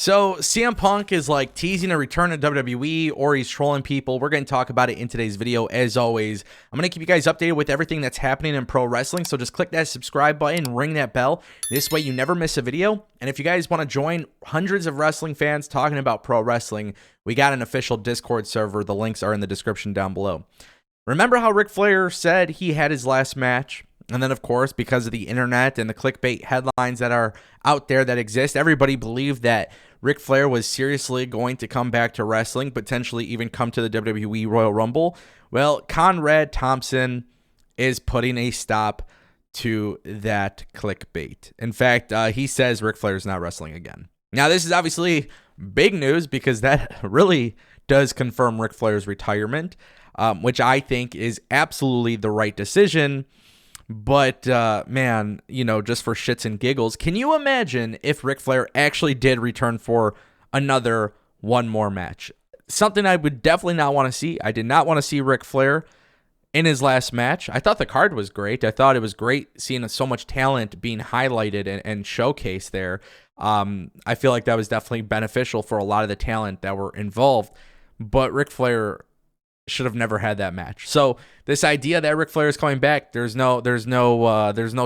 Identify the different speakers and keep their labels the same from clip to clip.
Speaker 1: So CM Punk is like teasing a return to WWE, or he's trolling people. We're going to talk about it in today's video. As always, I'm going to keep you guys updated with everything that's happening in pro wrestling. So just click that subscribe button, ring that bell. This way you never miss a video. And if you guys want to join hundreds of wrestling fans talking about pro wrestling, we got an official Discord server. The links are in the description down below. Remember how Ric Flair said he had his last match? And then, of course, because of the internet and the clickbait headlines that are out there that exist, everybody believed that Ric Flair was seriously going to come back to wrestling, potentially even come to the WWE Royal Rumble. Well, Conrad Thompson is putting a stop to that clickbait. In fact, he says Ric Flair is not wrestling again. Now, this is obviously big news because that really does confirm Ric Flair's retirement, which I think is absolutely the right decision. But, man, you know, just for shits and giggles, can you imagine if Ric Flair actually did return for one more match? Something I would definitely not want to see. I did not want to see Ric Flair in his last match. I thought the card was great. I thought it was great seeing so much talent being highlighted and showcased there. I feel like that was definitely beneficial for a lot of the talent that were involved. But Ric Flair should have never had that match. So this idea that Ric Flair is coming back, there's no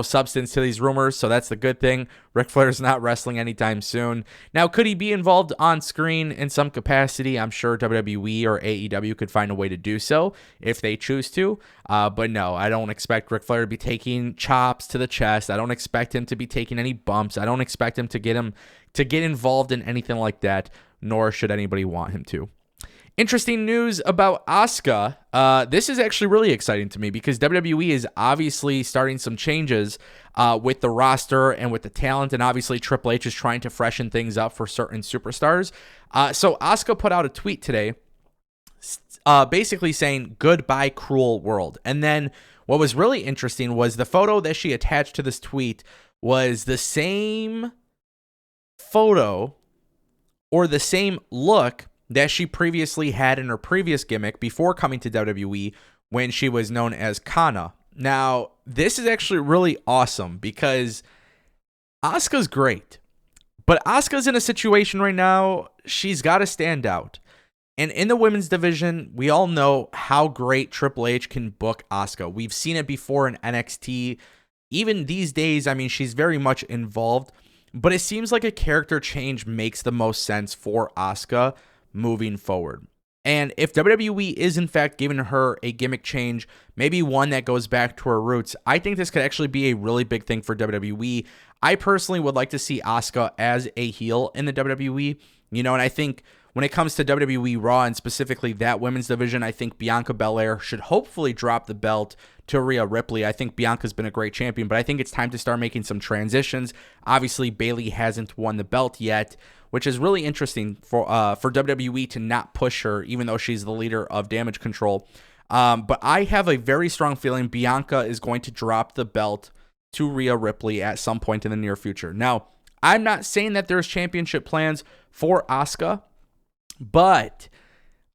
Speaker 1: substance to these rumors. So that's the good thing. Ric Flair is not wrestling anytime soon. Now, could he be involved on screen in some capacity? I'm sure WWE or AEW could find a way to do so if they choose to. But no, I don't expect Ric Flair to be taking chops to the chest. I don't expect him to be taking any bumps. I don't expect him to get involved in anything like that, nor should anybody want him to. Interesting news about Asuka. This is actually really exciting to me because WWE is obviously starting some changes with the roster and with the talent, and obviously Triple H is trying to freshen things up for certain superstars. So Asuka put out a tweet today basically saying, "Goodbye, cruel world." And then what was really interesting was the photo that she attached to this tweet was the same photo or the same look that she previously had in her previous gimmick before coming to WWE when she was known as Kana. Now, this is actually really awesome because Asuka's great, but Asuka's in a situation right now, she's got to stand out. And in the women's division, we all know how great Triple H can book Asuka. We've seen it before in NXT. Even these days, I mean, she's very much involved, but it seems like a character change makes the most sense for Asuka moving forward. And if WWE is in fact giving her a gimmick change, maybe one that goes back to her roots, I think this could actually be a really big thing for WWE. I personally would like to see Asuka as a heel in the WWE, you know, and I think when it comes to WWE Raw and specifically that women's division, I think Bianca Belair should hopefully drop the belt to Rhea Ripley. I think Bianca's been a great champion, but I think it's time to start making some transitions. Obviously, Bayley hasn't won the belt yet, which is really interesting for WWE to not push her, even though she's the leader of Damage Control. But I have a very strong feeling Bianca is going to drop the belt to Rhea Ripley at some point in the near future. Now, I'm not saying that there's championship plans for Asuka, but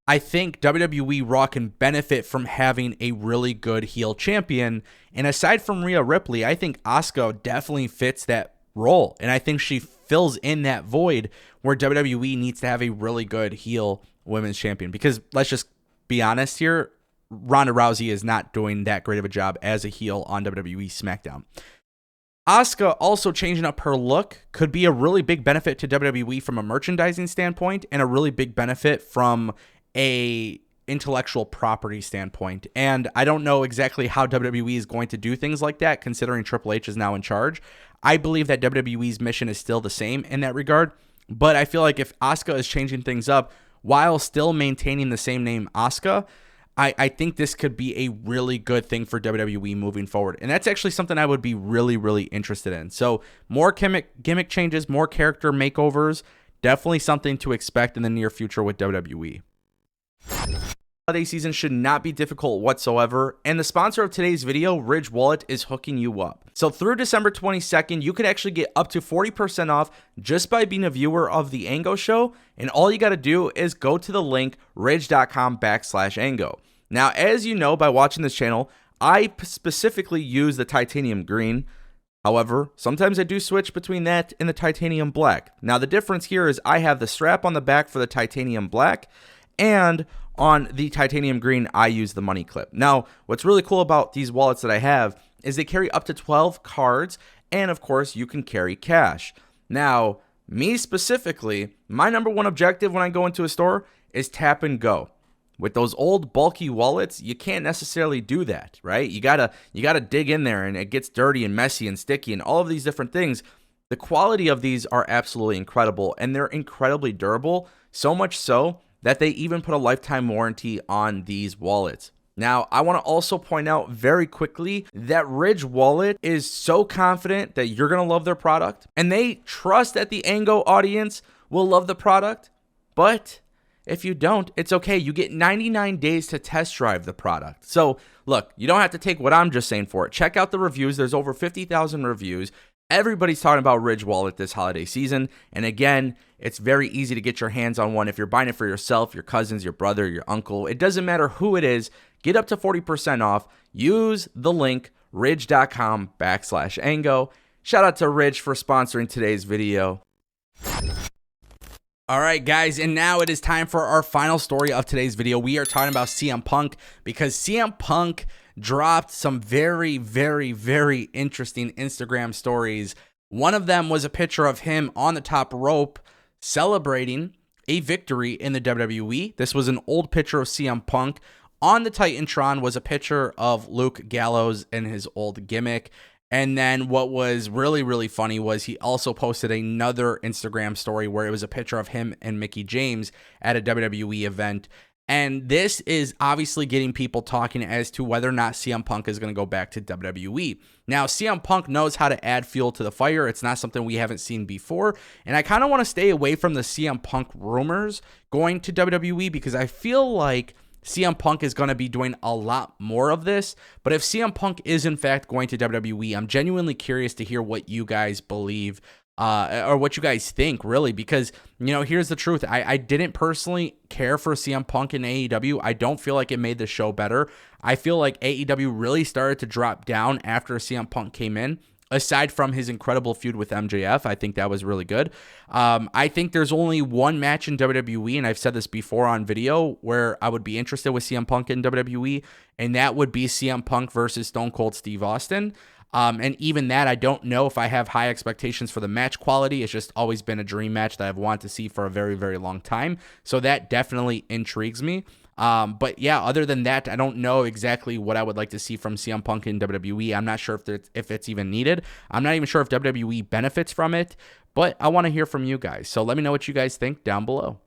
Speaker 1: I think WWE Raw can benefit from having a really good heel champion. And aside from Rhea Ripley, I think Asuka definitely fits that role. And I think she fills in that void where WWE needs to have a really good heel women's champion. Because let's just be honest here, Ronda Rousey is not doing that great of a job as a heel on WWE SmackDown. Asuka also changing up her look could be a really big benefit to WWE from a merchandising standpoint and a really big benefit from a intellectual property standpoint. And I don't know exactly how WWE is going to do things like that, considering Triple H is now in charge. I believe that WWE's mission is still the same in that regard, but I feel like if Asuka is changing things up while still maintaining the same name Asuka, I think this could be a really good thing for WWE moving forward. And that's actually something I would be really, really interested in. So more gimmick changes, more character makeovers, definitely something to expect in the near future with WWE. Holiday season should not be difficult whatsoever, and the sponsor of today's video, Ridge Wallet, is hooking you up. So through December 22nd, you could actually get up to 40% off just by being a viewer of the Ango Show, and all you got to do is go to the link ridge.com/Ango. Now, as you know by watching this channel, I specifically use the titanium green. However, sometimes I do switch between that and the titanium black. Now the difference here is I have the strap on the back for the titanium black, and on the titanium green, I use the money clip. Now, what's really cool about these wallets that I have is they carry up to 12 cards, and of course, you can carry cash. Now, me specifically, my number one objective when I go into a store is tap and go. With those old bulky wallets, you can't necessarily do that, right? You gotta dig in there, and it gets dirty and messy and sticky and all of these different things. The quality of these are absolutely incredible, and they're incredibly durable, so much so that they even put a lifetime warranty on these wallets. Now, I want to also point out very quickly that Ridge Wallet is so confident that you're going to love their product, and they trust that the Ango audience will love the product. But if you don't, it's okay. You get 99 days to test drive the product. So look, you don't have to take what I'm just saying for it. Check out the reviews. There's over 50,000 reviews. Everybody's talking about Ridge Wallet this holiday season. And again, it's very easy to get your hands on one. If you're buying it for yourself, your cousins, your brother, your uncle, it doesn't matter who it is. Get up to 40% off. Use the link ridge.com/Ango. Shout out to Ridge for sponsoring today's video. All right, guys, and now it is time for our final story of today's video. We are talking about CM Punk because CM Punk dropped some very, very, very interesting Instagram stories. One of them was a picture of him on the top rope celebrating a victory in the WWE. This was an old picture of CM Punk. On the Titantron was a picture of Luke Gallows and his old Gimmick. And then what was really, really funny was he also posted another Instagram story where it was a picture of him and Mickie James at a WWE event. And this is obviously getting people talking as to whether or not CM Punk is going to go back to WWE. Now, CM Punk knows how to add fuel to the fire. It's not something we haven't seen before. And I kind of want to stay away from the CM Punk rumors going to WWE because I feel like CM Punk is going to be doing a lot more of this. But if CM Punk is in fact going to WWE, I'm genuinely curious to hear what you guys believe or what you guys think, really, because, you know, here's the truth. I didn't personally care for CM Punk in AEW. I don't feel like it made the show better. I feel like AEW really started to drop down after CM Punk came in. Aside from his incredible feud with MJF, I think that was really good. I think there's only one match in WWE, and I've said this before on video, where I would be interested with CM Punk in WWE, and that would be CM Punk versus Stone Cold Steve Austin. And even that, I don't know if I have high expectations for the match quality. It's just always been a dream match that I've wanted to see for a very, very long time. So that definitely intrigues me. But yeah, other than that, I don't know exactly what I would like to see from CM Punk in WWE. I'm not sure if it's even needed. I'm not even sure if WWE benefits from it, but I want to hear from you guys. So let me know what you guys think down below.